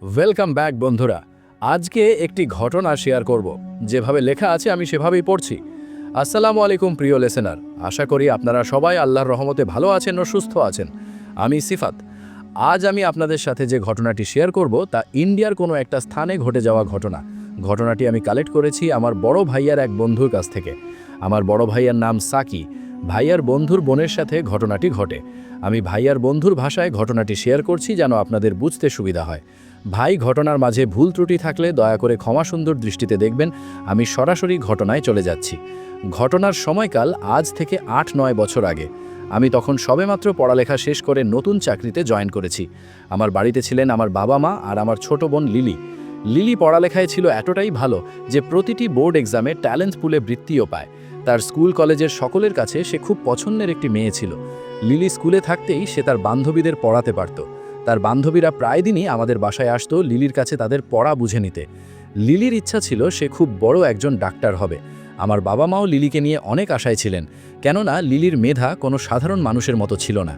Welcome back বন্ধুরা। আজকে একটি ঘটনা শেয়ার করব। যেভাবে লেখা আছে আমি সেভাবেই পড়ছি। আসসালামু আলাইকুম প্রিয় লিসেনার, আশা করি আপনারা সবাই আল্লাহর রহমতে ভালো আছেন ও সুস্থ আছেন। আমি সিফাত। আজ আমি আপনাদের সাথে যে ঘটনাটি শেয়ার করব তা ইন্ডিয়ার কোনো একটা স্থানে ঘটে যাওয়া ঘটনা। ঘটনাটি আমি কালেক্ট করেছি আমার বড় ভাইয়ার এক বন্ধুর কাছ থেকে। আমার বড় ভাইয়ার নাম সাকি। ভাইয়ার বন্ধুর বোনের সাথে ঘটনাটি ঘটে। আমি ভাইয়ার বন্ধুর ভাষায় ঘটনাটি শেয়ার করছি যেন আপনাদের বুঝতে সুবিধা হয়। ভাই, ঘটনার মাঝে ভুল ত্রুটি থাকলে দয়া করে ক্ষমা সুন্দর দৃষ্টিতে দেখবেন। আমি সরাসরি ঘটনায় চলে যাচ্ছি। ঘটনার সময়কাল আজ থেকে ৮-৯ বছর আগে। আমি তখন সবেমাত্র পড়ালেখা শেষ করে নতুন চাকরিতে জয়েন করেছি। আমার বাড়িতে ছিলেন আমার বাবা মা আর আমার ছোট বোন লিলি। লিলি পড়ালেখায় ছিল এতটাই ভালো যে প্রতিটি বোর্ড এক্সামে ট্যালেন্ট পুলে বৃত্তিও পায়। তার স্কুল কলেজের সকলের কাছে সে খুব পছন্দের একটি মেয়ে ছিল। লিলি স্কুলে থাকতেই সে তার বান্ধবীদের পড়াতে পারত। তার বান্ধবীরা প্রায় দিনই আমাদের বাসায় আসতো লিলির কাছে তাদের পড়া বুঝে নিতে। লিলির ইচ্ছা ছিল সে খুব বড় একজন ডাক্তার হবে। আমার বাবা মাও লিলিকে নিয়ে অনেক আশায় ছিলেন, কেননা লিলির মেধা কোনো সাধারণ মানুষের মতো ছিল না।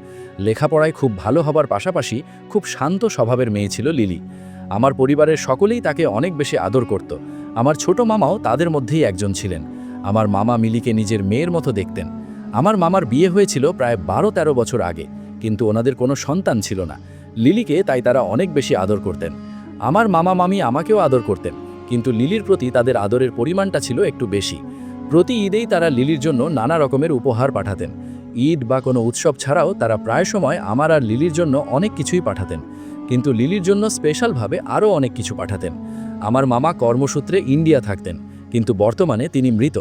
লেখাপড়ায় খুব ভালো হবার পাশাপাশি খুব শান্ত স্বভাবের মেয়ে ছিল লিলি। আমার পরিবারের সকলেই তাকে অনেক বেশি আদর করত। আমার ছোট মামাও তাদের মধ্যেই একজন ছিলেন। আমার মামা মিলিকে নিজের মেয়ের মতো দেখতেন। আমার মামার বিয়ে হয়েছিল প্রায় 12-13 বছর আগে, কিন্তু ওনাদের কোনো সন্তান ছিল না। লিলিকে তাই তারা অনেক বেশি আদর করতেন। আমার মামা মামি আমাকেও আদর করতেন, কিন্তু লিলির প্রতি তাদের আদরের পরিমাণটা ছিল একটু বেশি। প্রতি ঈদেই তারা লিলির জন্য নানা রকমের উপহার পাঠাতেন। ঈদ বা কোনো উৎসব ছাড়াও তারা প্রায় সময় আমার আর লিলির জন্য অনেক কিছুই পাঠাতেন, কিন্তু লিলির জন্য স্পেশালভাবে আরও অনেক কিছু পাঠাতেন। আমার মামা কর্মসূত্রে ইন্ডিয়া থাকতেন, কিন্তু বর্তমানে তিনি মৃত।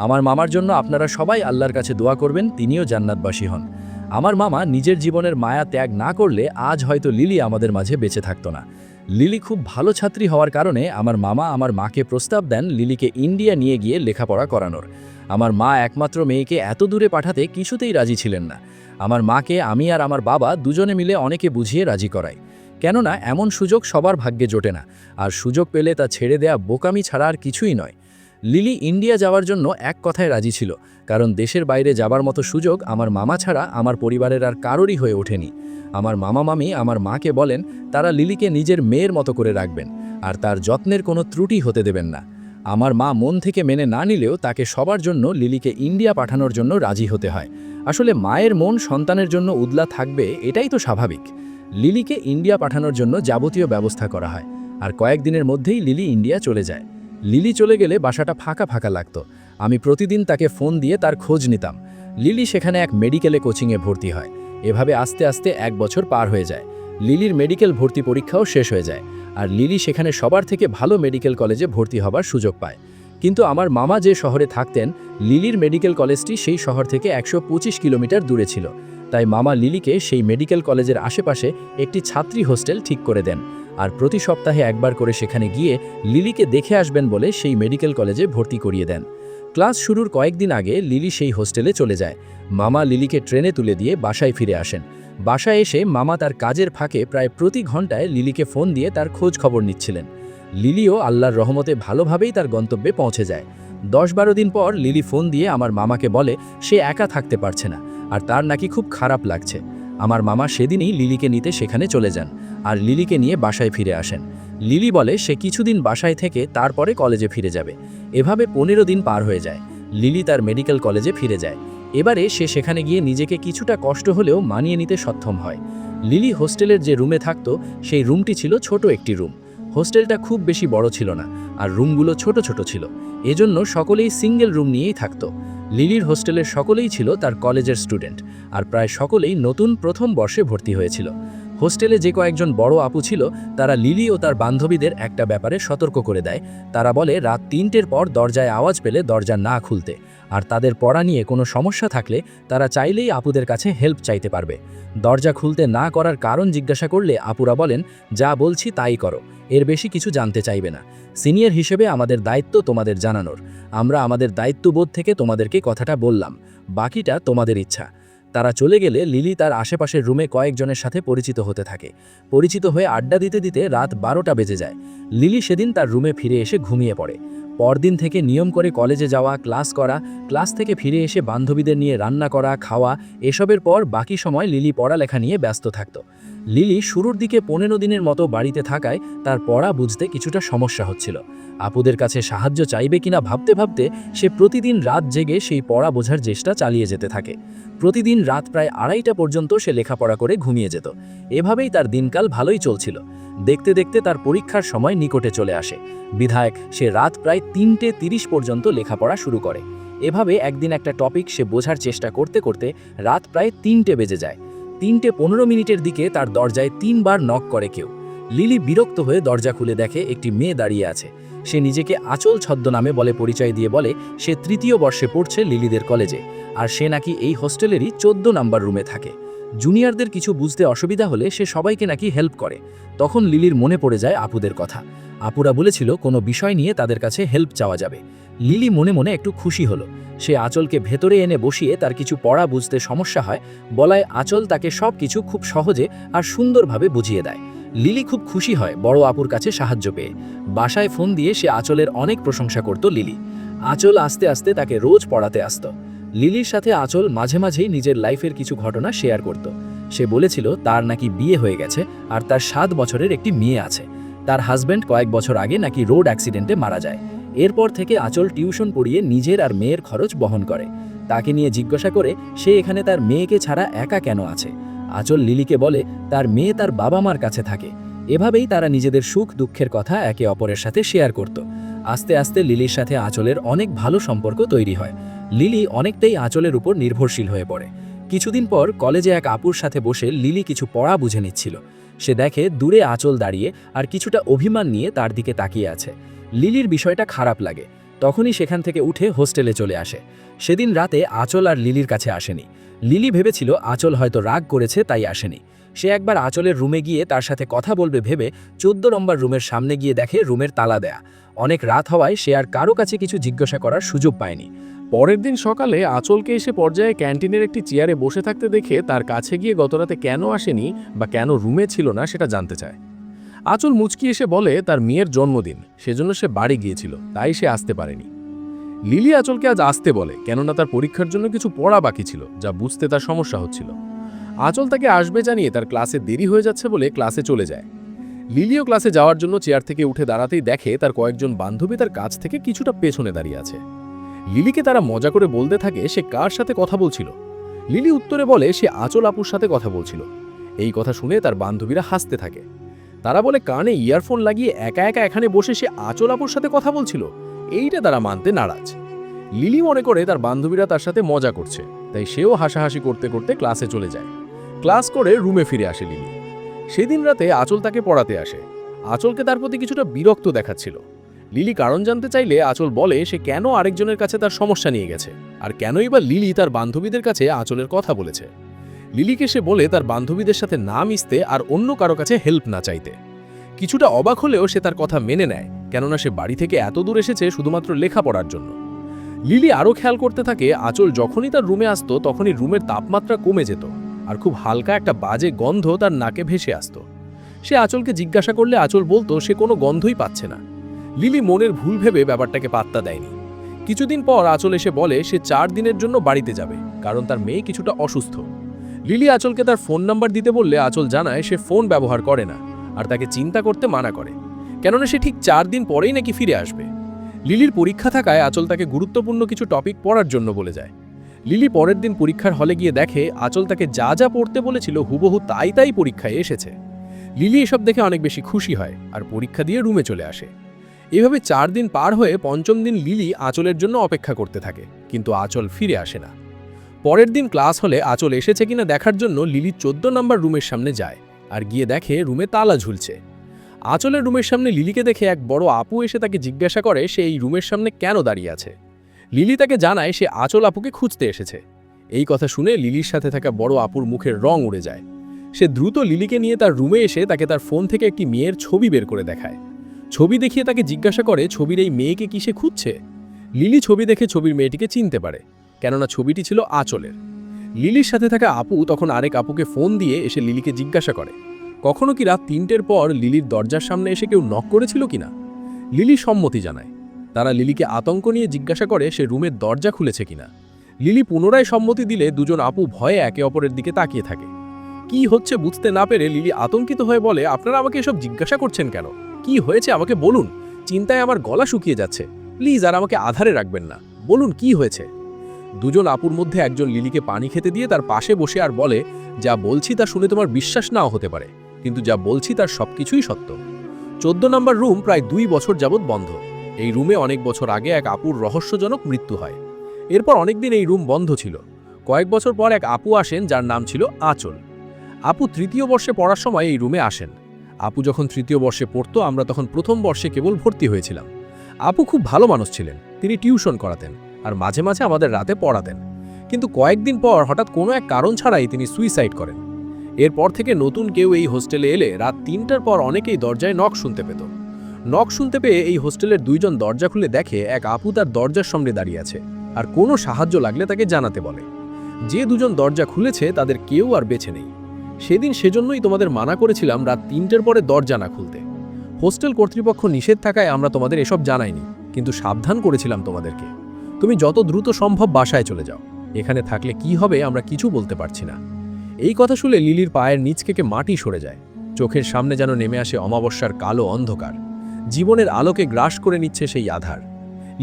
আমার মামার জন্য আপনারা সবাই আল্লাহর কাছে দোয়া করবেন, তিনিও জান্নাতবাসী হন। আমার মামা নিজের জীবনের মায়া ত্যাগ না করলে আজ হয়তো লিলি আমাদের মাঝে বেঁচে থাকতো না। লিলি খুব ভালো ছাত্রী হওয়ার কারণে আমার মামা আমার মাকে প্রস্তাব দেন লিলিকে ইন্ডিয়া নিয়ে গিয়ে লেখাপড়া করানোর। আমার মা একমাত্র মেয়েকে এত দূরে পাঠাতে কিছুতেই রাজি ছিলেন না। আমার মাকে আমি আর আমার বাবা দুজনে মিলে অনেকে বুঝিয়ে রাজি করাই, কেননা এমন সুযোগ সবার ভাগ্যে জোটে না, আর সুযোগ পেলে তা ছেড়ে দেয়া বোকামি ছাড়া আর কিছুই নয়। লিলি ইন্ডিয়া যাওয়ার জন্য এক কথায় রাজি ছিল, কারণ দেশের বাইরে যাবার মতো সুযোগ আমার মামা ছাড়া আমার পরিবারের আর কারোরই হয়ে ওঠেনি। আমার মামা মামি আমার মাকে বলেন তারা লিলিকে নিজের মেয়ের মতো করে রাখবেন, আর তার যত্নের কোনো ত্রুটি হতে দেবেন না। আমার মা মন থেকে মেনে না নিলেও তাকে সবার জন্য লিলিকে ইন্ডিয়া পাঠানোর জন্য রাজি হতে হয়। আসলে মায়ের মন সন্তানের জন্য উদলা থাকবে, এটাই তো স্বাভাবিক। লিলিকে ইন্ডিয়া পাঠানোর জন্য যাবতীয় ব্যবস্থা করা হয়, আর কয়েকদিনের মধ্যেই লিলি ইন্ডিয়া চলে যায়। লিলি চলে গেলে বাসাটা ফাঁকা ফাঁকা লাগতো। আমি প্রতিদিন তাকে ফোন দিয়ে তার খোঁজ নিতাম। লিলি সেখানে এক মেডিকেলে কোচিংয়ে ভর্তি হয়। এভাবে আস্তে আস্তে 1 বছর পার হয়ে যায়। লিলির মেডিকেল ভর্তি পরীক্ষাও শেষ হয়ে যায়, আর লিলি সেখানে সবার থেকে ভালো মেডিকেল কলেজে ভর্তি হবার সুযোগ পায়। কিন্তু আমার মামা যে শহরে থাকতেন, লিলির মেডিকেল কলেজটি সেই শহর থেকে 125 কিলোমিটার দূরে ছিল। তাই মামা লিলিকে সেই মেডিকেল কলেজের আশেপাশে একটি ছাত্রী হোস্টেল ঠিক করে দেন, আর প্রতি সপ্তাহে একবার করে সেখানে গিয়ে লিলিকে দেখে আসবেন বলে সেই মেডিকেল কলেজে ভর্তি করিয়ে দেন। ক্লাস শুরুর কয়েকদিন আগে লিলি সেই হোস্টেলে চলে যায়। মামা লিলিকে ট্রেনে তুলে দিয়ে বাসায় ফিরে আসেন। বাসায় এসে মামা তার কাজের ফাঁকে প্রায় প্রতি ঘন্টায় লিলিকে ফোন দিয়ে তার খোঁজ খবর নিচ্ছিলেন। লিলিও আল্লাহর রহমতে ভালোভাবেই তার গন্তব্যে পৌঁছে যায়। 10-12 দিন পর লিলি ফোন দিয়ে আমার মামাকে বলে সে একা থাকতে পারছে না, আর তার নাকি খুব খারাপ লাগছে। আমার মামা সেদিনই লিলিকে নিতে সেখানে চলে যান, আর লিলিকে নিয়ে বাসায় ফিরে আসেন। লিলি বলে সে কিছুদিন বাসায় থেকে তারপরে কলেজে ফিরে যাবে। এভাবে 15 দিন পার হয়ে যায়। লিলি তার মেডিকেল কলেজে ফিরে যায়। এবারে সে সেখানে গিয়ে নিজেকে কিছুটা কষ্ট হলেও মানিয়ে নিতে সক্ষম হয়। লিলি হোস্টেলের যে রুমে থাকতো সেই রুমটি ছিল ছোট একটি রুম। হোস্টেলটা খুব বেশি বড় ছিল না, আর রুমগুলো ছোট ছোট ছিল। এজন্য সকলেই সিঙ্গেল রুম নিয়েই থাকতো। লিলির হোস্টেলের সকলেই ছিল তার কলেজের স্টুডেন্ট, আর প্রায় সকলেই নতুন প্রথম বর্ষে ভর্তি হয়েছিল। হোস্টেলে যে কয়েকজন বড় আপু ছিল তারা লিলি ও তার বান্ধবীদের একটা ব্যাপারে সতর্ক করে দেয়। তারা বলে রাত 3টের পর দরজায় আওয়াজ পেলে দরজা না খুলতে, আর তাদের পড়া নিয়ে কোনো সমস্যা থাকলে তারা চাইলেই আপুদের কাছে হেল্প চাইতে পারবে। দরজা খুলতে না করার কারণ জিজ্ঞাসা করলে আপুরা বলেন যা বলছি তাই করো, এর বেশি কিছু জানতে চাইবে না। সিনিয়র হিসেবে আমাদের দায়িত্ব তোমাদের জানানোর। আমরা আমাদের দায়িত্ববোধ থেকে তোমাদেরকে কথাটা বললাম, বাকিটা তোমাদের ইচ্ছা। তারা চলে গেলে লিলি তার আশেপাশের রুমে কয়েকজনের সাথে পরিচিত হতে থাকে। পরিচিত হয়ে আড্ডা দিতে দিতে রাত 12টা বেজে যায়। লিলি সেদিন তার রুমে ফিরে এসে ঘুমিয়ে পড়ে। পরদিন থেকে নিয়ম করে কলেজে যাওয়া, ক্লাস করা, ক্লাস থেকে ফিরে এসে বান্ধবীদের নিয়ে রান্না করা, খাওয়া, এসবের পর বাকি সময় লিলি পড়ালেখা নিয়ে ব্যস্ত থাকত। লিলি শুরুর দিকে 15 দিনের মতো বাড়িতে থাকায় তার পড়া বুঝতে কিছুটা সমস্যা হচ্ছিল। আপুদের কাছে সাহায্য চাইবে কিনা ভাবতে ভাবতে সে প্রতিদিন রাত জেগে সেই পড়া বোঝার চেষ্টা চালিয়ে যেতে থাকে। প্রতিদিন রাত প্রায় 2:30টা পর্যন্ত সে লেখাপড়া করে ঘুমিয়ে যেত। এভাবেই তার দিনকাল ভালোই চলছিল। দেখতে দেখতে তার পরীক্ষার সময় নিকটে চলে আসে, বিধায় সে রাত প্রায় 3:30 পর্যন্ত লেখাপড়া শুরু করে। এভাবে একদিন একটা টপিক সে বোঝার চেষ্টা করতে করতে রাত প্রায় 3টে বেজে যায়। 3:15 দিকে তার দরজায় 3বার নক করে কেউ। লিলি বিরক্ত হয়ে দরজা খুলে দেখে একটি মেয়ে দাঁড়িয়ে আছে। সে নিজেকে আঁচল ছদ্মনামে বলে পরিচয় দিয়ে বলে সে 3য় বর্ষে পড়ছে লিলিদের কলেজে, আর সে নাকি এই হোস্টেলেরই 14 নাম্বার রুমে থাকে। জুনিয়রদের কিছু বুঝতে অসুবিধা হলে সে সবাইকে নাকি হেল্প করে। তখন লিলির মনে পড়ে যায় আপুদের কথা। আপুরা বলেছিল কোনো বিষয় নিয়ে তাদের কাছে হেল্প চাওয়া যাবে। লিলি মনে মনে একটু খুশি হলো। সে আঁচলকে ভেতরে এনে বসিয়ে তার কিছু পড়া বুঝতে সমস্যা হয় বলায় আঁচল তাকে সব কিছু খুব সহজে আর সুন্দরভাবে বুঝিয়ে দেয়। লিলি খুব খুশি হয় বড় আপুর কাছে সাহায্য পেয়ে। বাসায় ফোন দিয়ে সে আঁচলের অনেক প্রশংসা করত লিলি। আঁচল আস্তে আস্তে তাকে রোজ পড়াতে আসত। লিলির সাথে আঁচল মাঝে মাঝেই নিজের লাইফের কিছু ঘটনা শেয়ার করত। সে বলেছিল তার নাকি বিয়ে হয়ে গেছে আর তার 7 বছরের একটি মেয়ে আছে। তার হাজব্যান্ড কয়েক বছর আগে নাকি রোড অ্যাক্সিডেন্টে মারা যায়। এরপর থেকে আঁচল টিউশন পড়িয়ে নিজের আর মেয়ের খরচ বহন করে। তাকে নিয়ে জিজ্ঞাসা করে সে এখানে তার মেয়েকে ছাড়া একা কেন আছে। আঁচল লিলিকে বলে তার মেয়ে তার বাবা মার কাছে থাকে। এভাবেই তারা নিজেদের সুখ দুঃখের কথা একে অপরের সাথে শেয়ার করত। আস্তে আস্তে লিলির সাথে আঁচলের অনেক ভালো সম্পর্ক তৈরি হয়। লিলি অনেকটাই আঁচলের উপর নির্ভরশীল হয়ে পড়ে। কিছুদিন পর কলেজে এক আপুর সাথে বসে লিলি কিছু পড়া বুঝে নিচ্ছিল। সে দেখে দূরে আঁচল দাঁড়িয়ে আর কিছুটা অভিমান নিয়ে তার দিকে তাকিয়ে আছে। লিলির বিষয়টা খারাপ লাগে। তখনই সেখান থেকে উঠে হোস্টেলে চলে আসে। সেদিন রাতে আঁচল আর লিলির কাছে আসেনি। লিলি ভেবেছিল আঁচল হয়তো রাগ করেছে তাই আসেনি। সে একবার আঁচলের রুমে গিয়ে তার সাথে কথা বলবে ভেবে 14 নম্বর রুমের সামনে গিয়ে দেখে রুমের তালা দেয়া। অনেক রাত হওয়ায় সে আর কারো কাছে কিছু জিজ্ঞাসা করার সুযোগ পায়নি। পরের দিন সকালে আঁচলকে এসে পর্যায়ে ক্যান্টিনের একটি চেয়ারে বসে থাকতে দেখে তার কাছে গিয়ে গতরাতে কেন আসেনি বা কেন রুমে ছিল না সেটা জানতে চায়। আঁচল মুচকি এসে বলে তার মেয়ের জন্মদিন, সেজন্য সে বাড়ি গিয়েছিল, তাই সে আসতে পারেনি। লিলি আঁচলকে আজ আসতে বলে, কেননা তার পরীক্ষার জন্য কিছু পড়া বাকি ছিল যা বুঝতে তার সমস্যা হচ্ছিল। আঁচল তাকে আসবে জানিয়ে তার ক্লাসে দেরি হয়ে যাচ্ছে বলে ক্লাসে চলে যায়। লিলিও ক্লাসে যাওয়ার জন্য চেয়ার থেকে উঠে দাঁড়াতেই দেখে তার কয়েকজন বান্ধবী তার কাছ থেকে কিছুটা পেছনে দাঁড়িয়ে আছে। লিলিকে তারা মজা করে বলতে থাকে সে কার সাথে কথা বলছিল। লিলি উত্তরে বলে সে আঁচল আপুর সাথে কথা বলছিল। এই কথা শুনে তার বান্ধবীরা হাসতে থাকে। তারা বলে কানে ইয়ারফোন লাগিয়ে একা একা এখানে বসে সে আঁচল আপুর সাথে কথা বলছিল, এইটা তারা মানতে নারাজ। লিলি মনে করে তার বান্ধবীরা তার সাথে মজা করছে, তাই সেও হাসাহাসি করতে করতে ক্লাসে চলে যায়। ক্লাস করে রুমে ফিরে আসে লিলি। সেদিন রাতে আঁচল তাকে পড়াতে আসে। আঁচলকে তার প্রতি কিছুটা বিরক্ত দেখাচ্ছিল। লিলি কারণ জানতে চাইলে আঁচল বলে সে কেন আরেকজনের কাছে তার সমস্যা নিয়ে গেছে, আর কেনই বা লিলি তার বান্ধবীদের কাছে আঁচলের কথা বলেছে। লিলিকে সে বলে তার বান্ধবীদের সাথে না মিশতে আর অন্য কারো কাছে হেল্প না চাইতে। কিছুটা অবাক হলেও সে তার কথা মেনে নেয়, কেননা সে বাড়ি থেকে এত দূর এসেছে শুধুমাত্র লেখাপড়ার জন্য। লিলি আরও খেয়াল করতে থাকে আঁচল যখনই তার রুমে আসতো তখনই রুমের তাপমাত্রা কমে যেত আর খুব হালকা একটা বাজে গন্ধ তার নাকে ভেসে আসতো। সে আঁচলকে জিজ্ঞাসা করলে আঁচল বলতো সে কোনো গন্ধই পাচ্ছে না। লিলি মনের ভুল ভেবে ব্যাপারটাকে পাত্তা দেয়নি। কিছুদিন পর আঁচল এসে বলে সে 4 দিনের জন্য বাড়িতে যাবে, কারণ তার মেয়ে কিছুটা অসুস্থ। লিলি আঁচলকে তার ফোন নাম্বার দিতে বললে আঁচল জানায় সে ফোন ব্যবহার করে না আর তাকে চিন্তা করতে মানা করে, কেননা সে ঠিক 4 দিন পরেই নাকি ফিরে আসবে। লিলির পরীক্ষা থাকায় আঁচল তাকে গুরুত্বপূর্ণ কিছু টপিক পড়ার জন্য বলে যায়। লিলি পরের দিন পরীক্ষার হলে গিয়ে দেখে আঁচল তাকে যা যা পড়তে বলেছিল হুবহু তাই তাই পরীক্ষায় এসেছে। লিলি এসব দেখে অনেক বেশি খুশি হয় আর পরীক্ষা দিয়ে রুমে চলে আসে। এভাবে 4 দিন পার হয়ে 5ম দিন লিলি আঁচলের জন্য অপেক্ষা করতে থাকে, কিন্তু আঁচল ফিরে আসে না। পরের দিন ক্লাস হলে আঁচল এসেছে কিনা দেখার জন্য লিলি 14 নম্বর রুমের সামনে যায় আর গিয়ে দেখে রুমে তালা ঝুলছে। আঁচলের রুমের সামনে লিলিকে দেখে এক বড় আপু এসে তাকে জিজ্ঞাসা করে সে এই রুমের সামনে কেন দাঁড়িয়ে আছে। লিলি তাকে জানায় সে আঁচল আপুকে খুঁজতে এসেছে। এই কথা শুনে লিলির সাথে থাকা বড় আপুর মুখের রং উড়ে যায়। সে দ্রুত লিলিকে নিয়ে তার রুমে এসে তাকে তার ফোন থেকে একটি মেয়ের ছবি বের করে দেখায়। ছবি দেখিয়ে তাকে জিজ্ঞাসা করে ছবির এই মেয়েকে কি সে খুঁজছে। লিলি ছবি দেখে ছবির মেয়েটিকে চিনতে পারে, কেননা ছবিটি ছিল আঁচলের। লিলির সাথে থাকা আপু তখন আরেক আপুকে ফোন দিয়ে এসে লিলিকে জিজ্ঞাসা করে কখনো কি রাত 3টের পর লিলির দরজার সামনে এসে কেউ নক করেছিল কিনা। লিলি সম্মতি জানায়। তারা লিলিকে আতঙ্ক নিয়ে জিজ্ঞাসা করে সে রুমের দরজা খুলেছে কিনা। লিলি পুনরায় সম্মতি দিলে দুজন আপু ভয়ে একে অপরের দিকে তাকিয়ে থাকে। কি হচ্ছে বুঝতে না পেরে লিলি আতঙ্কিত হয়ে বলে, আপনারা আমাকে এসব জিজ্ঞাসা করছেন কেন? কি হয়েছে আমাকে বলুন। চিন্তায় আমার গলা শুকিয়ে যাচ্ছে। প্লিজ আর আমাকে আধারে রাখবেন না, বলুন কি হয়েছে। দুজন আপুর মধ্যে একজন লিলিকে পানি খেতে দিয়ে তার পাশে বসে আর বলে, যা বলছি তা শুনে তোমার বিশ্বাস নাও হতে পারে, কিন্তু যা বলছি তার সবকিছুই সত্য। 14 নম্বর রুম প্রায় 2 বছর যাবৎ বন্ধ। এই রুমে অনেক বছর আগে এক আপুর রহস্যজনক মৃত্যু হয়। এরপর অনেকদিন এই রুম বন্ধ ছিল। কয়েক বছর পর এক আপু আসেন যার নাম ছিল আঁচল। আপু 3য় বর্ষে পড়ার সময় এই রুমে আসেন। আপু যখন 3য় বর্ষে পড়তো, আমরা তখন 1ম বর্ষে কেবল ভর্তি হয়েছিলাম। আপু খুব ভালো মানুষ ছিলেন, তিনি টিউশন করাতেন আর মাঝে মাঝে আমাদের রাতে পড়াতেন। কিন্তু কয়েকদিন পর হঠাৎ কোনো এক কারণ ছাড়াই তিনি সুইসাইড করেন। এরপর থেকে নতুন কেউ এই হোস্টেলে এলে রাত 3টার পর অনেকেই দরজায় নক শুনতে পেত। নক শুনতে পেয়ে এই হোস্টেলের 2 জন দরজা খুলে দেখে এক আপু তার দরজার সামনে দাঁড়িয়ে আছে আর কোনো সাহায্য লাগলে তাকে জানাতে বলে। যে 2 জন দরজা খুলেছে তাদের কেউ আর বেঁচে নেই। সেদিন সেজন্যই তোমাদের মানা করেছিলাম রাত 3টের পরে দরজা না খুলতে। হোস্টেল কর্তৃপক্ষ নিষেধ থাকায় আমরা তোমাদের এসব জানাইনি, কিন্তু সাবধান করেছিলাম তোমাদেরকে। তুমি যত দ্রুত সম্ভব বাসায় চলে যাও, এখানে থাকলে কি হবে আমরা কিছু বলতে পারছি না। এই কথা শুনে লিলির পায়ের নিচ থেকে মাটি সরে যায়। চোখের সামনে যেন নেমে আসে অমাবস্যার কালো অন্ধকার। জীবনের আলোকে গ্রাস করে নিচ্ছে সেই আধার।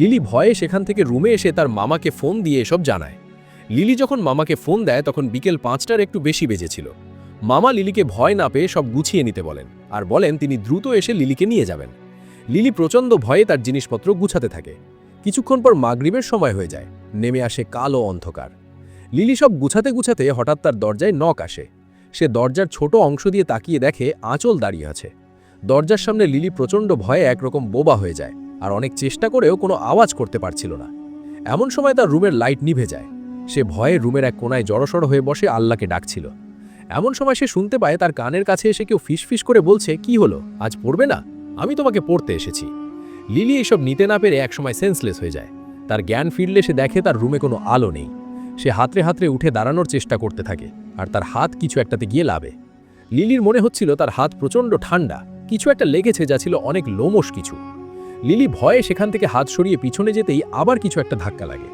লিলি ভয়ে সেখান থেকে রুমে এসে তার মামাকে ফোন দিয়ে এসব জানায়। লিলি যখন মামাকে ফোন দেয় তখন বিকেল 5টার একটু বেশি বেজেছিল। মামা লিলিকে ভয় না পেয়ে সব গুছিয়ে নিতে বলেন আর বলেন তিনি দ্রুত এসে লিলিকে নিয়ে যাবেন। লিলি প্রচণ্ড ভয়ে তার জিনিসপত্র গুছাতে থাকে। কিছুক্ষণ পর মাগরিবের সময় হয়ে যায়, নেমে আসে কালো অন্ধকার। লিলি সব গুছাতে গুছাতে হঠাৎ তার দরজায় নক আসে। সে দরজার ছোট অংশ দিয়ে তাকিয়ে দেখে আঁচল দাঁড়িয়ে আছে। দরজার সামনে লিলি প্রচণ্ড ভয়ে একরকম বোবা হয়ে যায় আর অনেক চেষ্টা করেও কোনো আওয়াজ করতে পারছিল না। এমন সময় তার রুমের লাইট নিভে যায়। সে ভয়ে রুমের এক কোনায় জড়সড় হয়ে বসে আল্লাহকে ডাকছিল। এমন সময় সে শুনতে পায় তার কানের কাছে এসে কেউ ফিসফিস করে বলছে, কি হলো, আজ পড়বে না? আমি তোমাকে পড়তে এসেছি। লিলি এইসব নিতে না পেরে একসময় সেন্সলেস হয়ে যায়। তার জ্ঞান ফিরলে সে দেখে তার রুমে কোনো আলো নেই। সে হাতড়ে হাতড়ে উঠে দাঁড়ানোর চেষ্টা করতে থাকে আর তার হাত কিছু একটাতে গিয়ে লাবে। লিলির মনে হচ্ছিল তার হাত প্রচণ্ড ঠান্ডা, কিছু একটা লেগেছে যা ছিল অনেক লোমশ কিছু। লিলি ভয়ে সেখান থেকে হাত সরিয়ে পিছনে যেতেই আবার কিছু একটা ধাক্কা লাগে।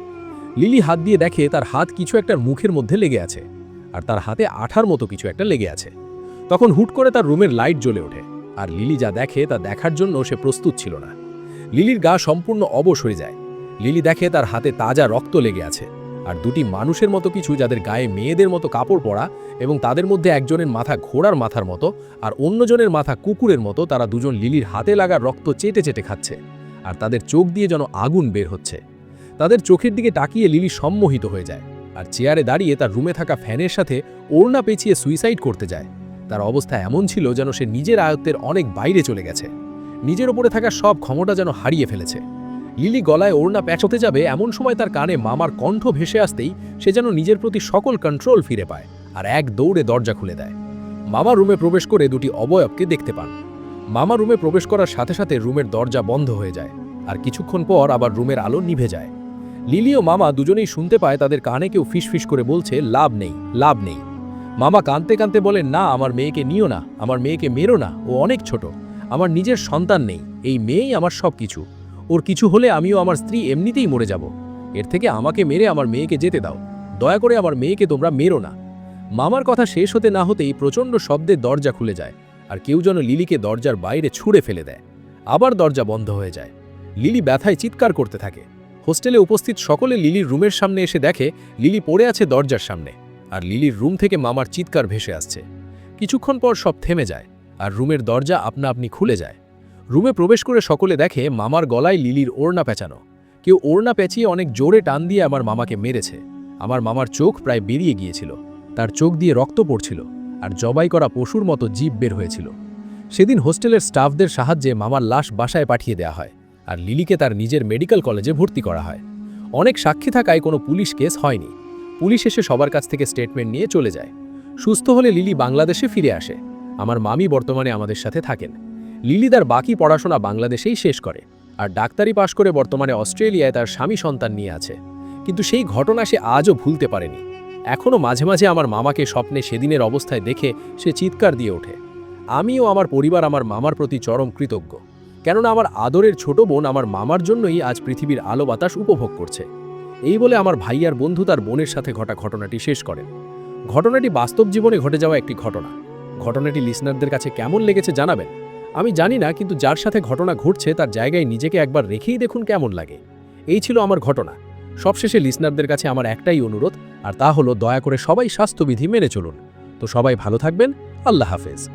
লিলি হাত দিয়ে দেখে তার হাত কিছু একটার মুখের মধ্যে লেগে আছে আর তার হাতে আঠার মতো কিছু একটা লেগে আছে। তখন হুট করে তার রুমের লাইট জ্বলে ওঠে আর লিলি যা দেখে তা দেখার জন্য সে প্রস্তুত ছিল না। লিলির গা সম্পূর্ণ অবশ হয়ে যায়। লিলি দেখে তার হাতে তাজা রক্ত লেগে আছে আর 2টি মানুষের মতো কিছু, যাদের গায়ে মেয়েদের মতো কাপড় পরা এবং তাদের মধ্যে একজনের মাথা ঘোড়ার মাথার মতো আর অন্যজনের মাথা কুকুরের মতো। তারা 2 জন লিলির হাতে লাগা রক্ত চেটে চেটে খাচ্ছে আর তাদের চোখ দিয়ে যেন আগুন বের হচ্ছে। তাদের চোখের দিকে তাকিয়ে লিলি সম্মোহিত হয়ে যায় আর চেয়ারে দাঁড়িয়ে তার রুমে থাকা ফ্যানের সাথে ওড়না পেঁচিয়ে সুইসাইড করতে যায়। তার অবস্থা এমন ছিল যেন সে নিজের আয়ত্তের অনেক বাইরে চলে গেছে, নিজের ওপরে থাকা সব ক্ষমতা যেন হারিয়ে ফেলেছে। লিলি গলায় ওড়না পেঁচাতে যাবে, এমন সময় তার কানে মামার কণ্ঠ ভেসে আসতেই সে যেন নিজের প্রতি সকল কন্ট্রোল ফিরে পায় আর এক দৌড়ে দরজা খুলে দেয়। মামা রুমে প্রবেশ করে 2টি অবয়বকে দেখতে পান। মামা রুমে প্রবেশ করার সাথে সাথে রুমের দরজা বন্ধ হয়ে যায় আর কিছুক্ষণ পর আবার রুমের আলো নিভে যায়। লিলি ও মামা দুজনেই শুনতে পায় তাদের কানে কেউ ফিসফিস করে বলছে, লাভ নেই, লাভ নেই। মামা কাঁদতে কাঁদতে বলেন, না, আমার মেয়েকে নিও না, আমার মেয়েকে মেরো না, ও অনেক ছোট, আমার নিজের সন্তান নেই, এই মেয়েই আমার সব কিছু। ওর কিছু হলে আমিও আমার স্ত্রী এমনিতেই মরে যাব। এর থেকে আমাকে মেরে আমার মেয়েকে যেতে দাও, দয়া করে আমার মেয়েকে তোমরা মেরো না। মামার কথা শেষ হতে না হতেই প্রচণ্ড শব্দে দরজা খুলে যায় আর কেউ যেন লিলিকে দরজার বাইরে ছুঁড়ে ফেলে দেয়। আবার দরজা বন্ধ হয়ে যায়। লিলি ব্যথায় চিৎকার করতে থাকে। হোস্টেলে উপস্থিত সকলে লিলির রুমের সামনে এসে দেখে লিলি পড়ে আছে দরজার সামনে আর লিলির রুম থেকে মামার চিৎকার ভেসে আসছে। কিছুক্ষণ পর সব থেমে যায় আর রুমের দরজা আপনা আপনি খুলে যায়। রুমে প্রবেশ করে সকলে দেখে মামার গলায় লিলির ওড়না পেঁচানো। কেউ ওড়না পেঁচিয়ে অনেক জোরে টান দিয়ে আমার মামাকে মেরেছে। আমার মামার চোখ প্রায় বেরিয়ে গিয়েছিল, তার চোখ দিয়ে রক্ত পড়ছিল আর জবাই করা পশুর মতো জিভ বের হয়েছিল। সেদিন হোস্টেলের স্টাফদের সাহায্যে মামার লাশ বাসায় পাঠিয়ে দেওয়া হয় আর লিলিকে তার নিজের মেডিকেল কলেজে ভর্তি করা হয়। অনেক সাক্ষী থাকায় কোনো পুলিশ কেস হয়নি। পুলিশ এসে সবার কাছ থেকে স্টেটমেন্ট নিয়ে চলে যায়। সুস্থ হলে লিলি বাংলাদেশে ফিরে আসে। আমার মামি বর্তমানে আমাদের সাথে থাকেন। লিলি তার বাকি পড়াশোনা বাংলাদেশেই শেষ করে আর ডাক্তারি পাশ করে বর্তমানে অস্ট্রেলিয়ায় তার স্বামী সন্তান নিয়ে আছে। কিন্তু সেই ঘটনা সে আজও ভুলতে পারেনি। এখনও মাঝে মাঝে আমার মামাকে স্বপ্নে সেদিনের অবস্থায় দেখে সে চিৎকার দিয়ে ওঠে। আমিও আমার পরিবার আমার মামার প্রতি চরম কৃতজ্ঞ, কেননা আমার আদরের ছোট বোন আমার মামার জন্যই আজ পৃথিবীর আলো বাতাস উপভোগ করছে। এই বলে আমার ভাই আর বন্ধু তার বোনের সাথে ঘটা ঘটনাটি শেষ করেন। ঘটনাটি বাস্তব জীবনে ঘটে যাওয়া একটি ঘটনা। ঘটনাটি লিসনারদের কাছে কেমন লেগেছে জানাবেন। আমি জানি না, কিন্তু যার সাথে ঘটনা ঘটছে তার জায়গায় নিজেকে একবার রেখেই দেখুন কেমন লাগে। এই ছিল আমার ঘটনা। সবশেষে লিসনারদের কাছে আমার একটাই অনুরোধ, আর তা হলো দয়া করে সবাই স্বাস্থ্যবিধি মেনে চলুন। তো সবাই ভালো থাকবেন। আল্লাহ হাফেজ।